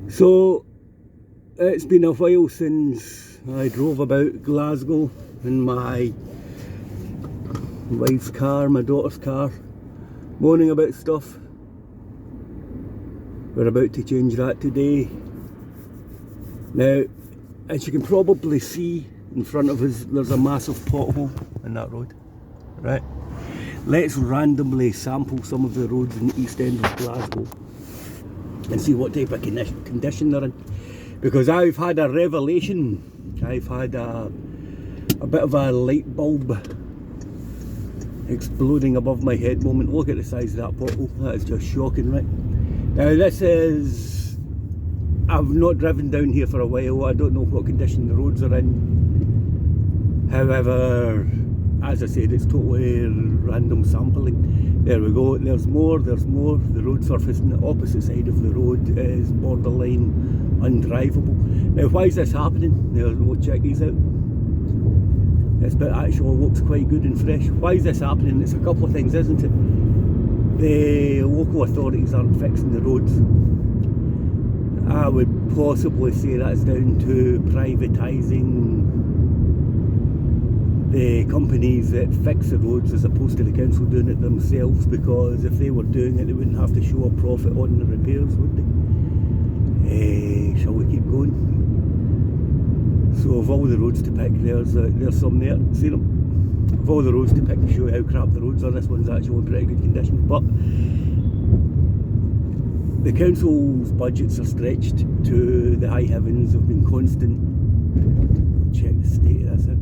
So it's been a while since I drove about Glasgow in my wife's car, my daughter's car, moaning about stuff. We're about to change that today. Now, as you can probably see in front of us, there's a massive pothole in that road, right? Let's randomly sample some of the roads in the east end of Glasgow and see what type of condition they're in. Because I've had a revelation, I've had a bit of a light bulb exploding above my head moment. Look at the size of that pothole, that is just shocking, right? Now this is, I've not driven down here for a while, I don't know what condition the roads are in. However, as I said, it's totally random sampling. There we go, there's more. The road surface on the opposite side of the road is borderline undrivable. Now why is this happening? Now we'll check these out. This bit actually looks quite good and fresh. Why is this happening? It's a couple of things, isn't it? The local authorities aren't fixing the roads. I would possibly say that's down to privatising the companies that fix the roads as opposed to the council doing it themselves, because if they were doing it they wouldn't have to show a profit on the repairs, would they? Shall we keep going? So of all the roads to pick, there's some there, see them? Of all the roads to pick to show you how crap the roads are, this one's actually in pretty good condition. But the council's budgets are stretched to the high heavens, have been constant. Check the state of this out.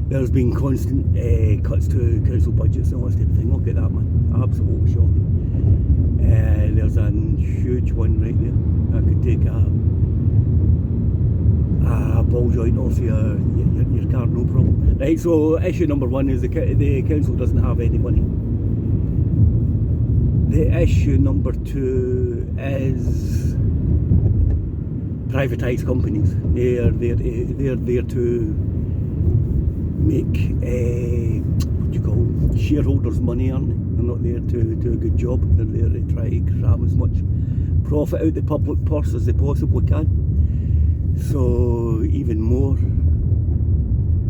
There's been constant cuts to council budgets and all this type of thing. Look at that, man, absolutely shocking. There's a huge one right there. That could take a ball joint off your car, no problem. Right, so issue number one is the council doesn't have any money. The issue number two is privatised companies. They're there to make what do you call them? Shareholders' money, aren't they? They're not there to do a good job. They're there to try to grab as much profit out the public purse as they possibly can. So even more.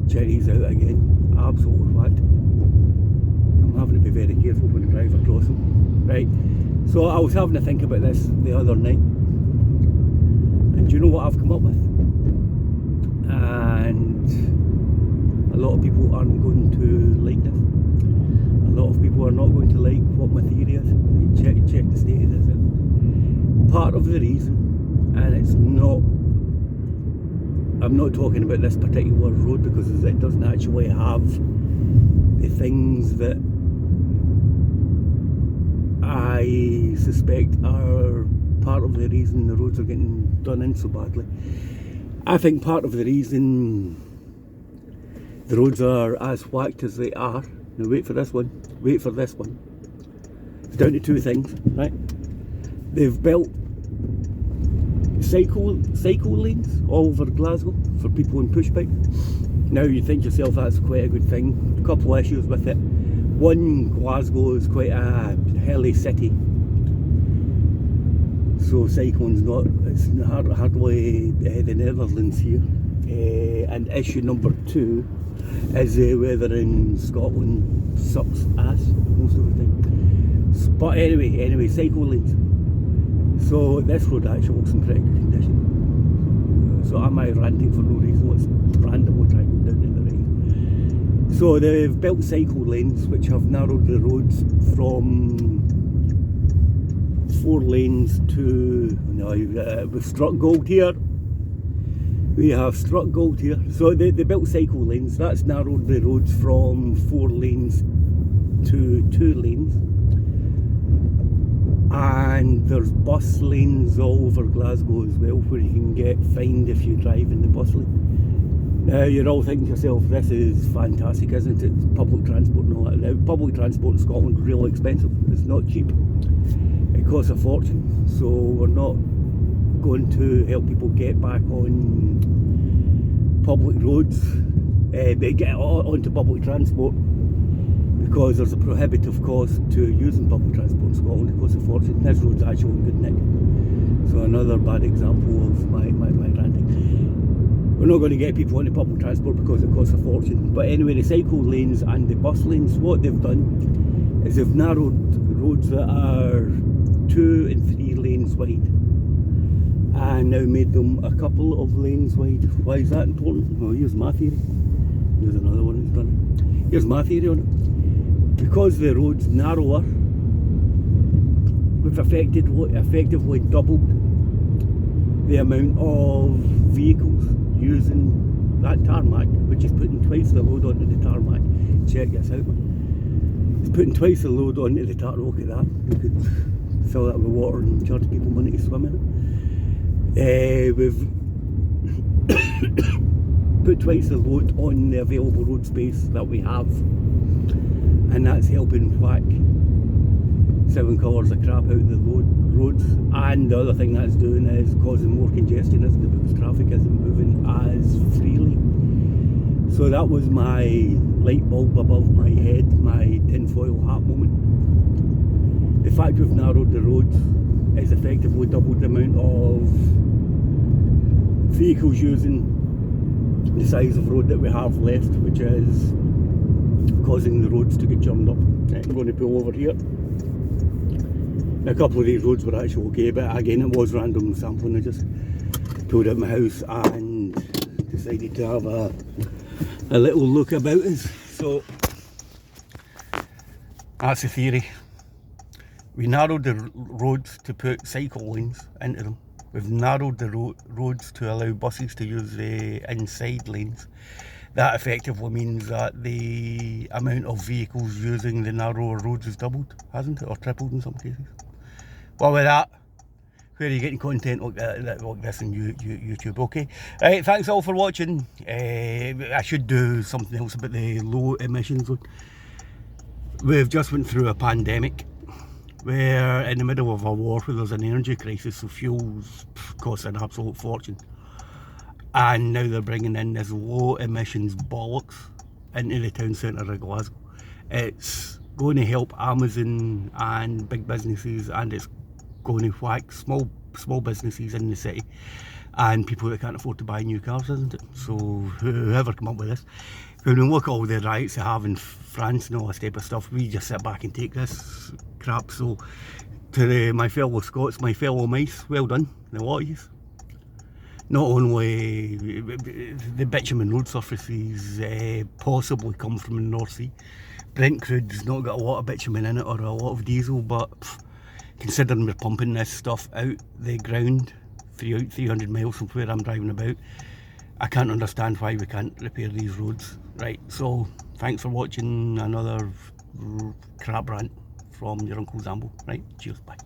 Check these out again. Absolutely whacked. I'm having to be very careful when I drive across them. Right. So I was having to think about this the other night. And do you know what I've come up with? And a lot of people aren't going to like this. A lot of people are not going to like what my theory is. Check the state of this out. Part of the reason, and it's not, I'm not talking about this particular road because it doesn't actually have the things that I suspect are part of the reason the roads are getting done in so badly. I think part of the reason the roads are as whacked as they are, now wait for this one, it's down to two things, right? They've built cycle lanes all over Glasgow for people in push bikes. Now you think to yourself that's quite a good thing. A couple of issues with it. One, Glasgow is quite a hilly city, so cycling's not, it's hardly the Netherlands here. And issue number two is the weather in Scotland sucks ass most of the time. But anyway, cycle lanes. So this road actually looks in pretty good condition. So am I ranting for no reason? Let's randomly try and go down to the right. So they've built cycle lanes which have narrowed the roads from 4 lanes to, now we've struck gold here. We have struck gold here. So they built cycle lanes, that's narrowed the roads from 4 lanes to 2 lanes. And there's bus lanes all over Glasgow as well, where you can get fined if you drive in the bus lane. Now you're all thinking to yourself, this is fantastic, isn't it? It's public transport and all that. Now public transport in Scotland is really expensive, it's not cheap. It costs a fortune, so we're not going to help people get back on public roads, get onto public transport, because there's a prohibitive cost to using public transport in Scotland. It costs a fortune. This road's actually in good nick. So another bad example of my ranting. We're not going to get people into public transport because it costs a fortune. But anyway, the cycle lanes and the bus lanes, what they've done is they've narrowed roads that are 2 and 3 lanes wide and now made them a couple of lanes wide. Why is that important? Well, here's my theory. Here's another one that's done it. Here's my theory on it. Because the road's narrower, we've effectively doubled the amount of vehicles using that tarmac, which is putting twice the load onto the tarmac. Check this out, man. It's putting twice the load onto the tarmac. Look at that. We could fill that with water and charge people money to swim in it. We've put twice the load on the available road space that we have, and that's helping whack 7 colours of crap out of the roads. And the other thing that's doing is causing more congestion, isn't it, because traffic isn't moving as freely. So that was my light bulb above my head, my tinfoil hat moment. The fact we've narrowed the roads is effectively doubled the amount of vehicles using the size of road that we have left, which is causing the roads to get churned up. I'm going to pull over here. A couple of these roads were actually okay, but again it was random sampling. I just pulled out my house and decided to have a little look about us. So that's the theory. We narrowed the roads to put cycle lanes into them. We've narrowed the roads to allow buses to use the inside lanes. That effectively means that the amount of vehicles using the narrower roads has doubled, hasn't it? Or tripled in some cases. Well, with that, where are you getting content like this on YouTube? Okay. Right, thanks all for watching. I should do something else about the low emissions one. We've just went through a pandemic. We're in the middle of a war where there's an energy crisis, so fuels cost an absolute fortune. And now they're bringing in this low emissions bollocks into the town centre of Glasgow. It's going to help Amazon and big businesses, and it's going to whack small businesses in the city and people that can't afford to buy new cars, isn't it? So whoever come up with this, when we look at all the riots they have in France and all this type of stuff, we just sit back and take this crap. So to my fellow Scots, my fellow mice, well done, the lot of yous. Not only the bitumen road surfaces possibly come from the North Sea. Brent crude's not got a lot of bitumen in it or a lot of diesel, but considering we're pumping this stuff out the ground 300 miles from where I'm driving about, I can't understand why we can't repair these roads. Right, so thanks for watching another crap rant from your Uncle Zambo. Right, cheers, bye.